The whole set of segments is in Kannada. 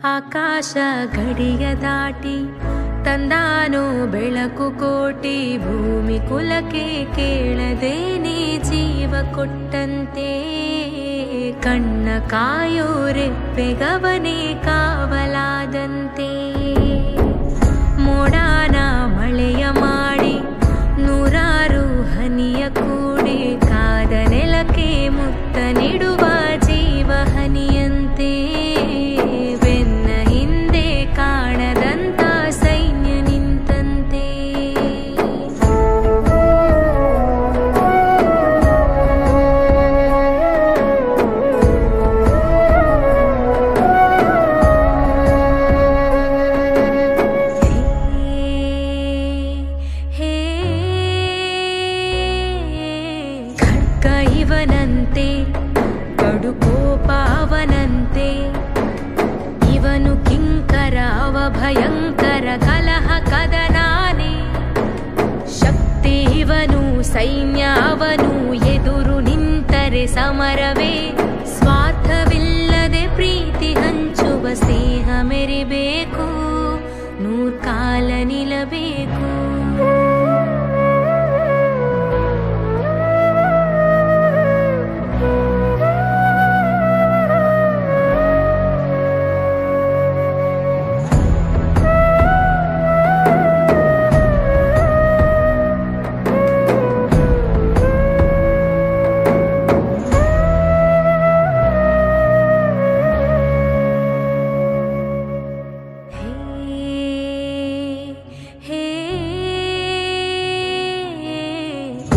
ಆಕಾಶ ಗಡಿಯ ದಾಟಿ ತಂದಾನೋ ಬೆಳಕು ಕೋಟಿ, ಭೂಮಿ ಕುಲಕ್ಕೆ ಕೇಳದೇನೆ ಜೀವ ಕೊಟ್ಟಂತೆ. ಕಣ್ಣ ಕಾಯೋ ರೆಪ್ಪೆಗವನೇ ಕಾವಲಾದಂತೆ. ಮೋಡಾನ ಮಳೆಯ ಮಾಡಿ ನೂರಾರು ಹನಿಯ ಕೂಡಿ, ಕಾದ ನೆಲಕ್ಕೆ ಮುತ್ತ ನೀಡುವ ಜೀವ ಹನಿಯಂತೆ. ಬೆನ್ನ ಹಿಂದೆ ಕಾಣದಂತ ಸೈನ್ಯ ನಿಂತಂತೆ. ಖಡ್ಗ ಇವನಂತೆ, ಕಡು ಕೋಪ ಅವನಂತೆ. ಇವನು ಕಿಂಕರ ಅವ ಭಯಂಕರ, ಕಲಹ ಕದನಾನೆ. ಶಕ್ತಿ ಇವನು, ಸೈನ್ಯ ಅವನು, ಎದುರು ನಿಂತರೆ ಸಮರವೇ. ಸ್ವಾರ್ಥವಿಲ್ಲದೆ ಪ್ರೀತಿ ಹಂಚುವ ಸ್ನೇಹ ಮೆರಿಬೇಕು, ನೂರ್ಕಾಲ ನಿಲ್ಲಬೇಕು.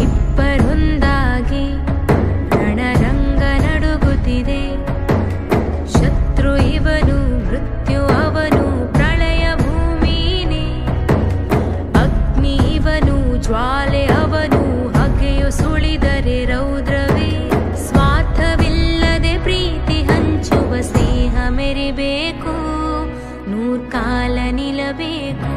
ಇಬ್ಬರೊಂದಾಗಿ ರಣರಂಗ ನಡುಗುತ್ತಿದೆ. ಶತ್ರು ಇವನು, ಮೃತ್ಯು ಅವನು, ಪ್ರಳಯ ಭೂಮಿನೇ. ಅಗ್ನಿ ಇವನು, ಜ್ವಾಲೆ ಅವನು, ಹಗೆಯು ಸುಳಿದರೆ ರೌದ್ರವೇ. ಸ್ವಾರ್ಥವಿಲ್ಲದೆ ಪ್ರೀತಿ ಹಂಚುವ ಸ್ನೇಹ ಮೆರಿಬೇಕು, ನೂರ್ಕಾಲ ನಿಲ್ಲಬೇಕು.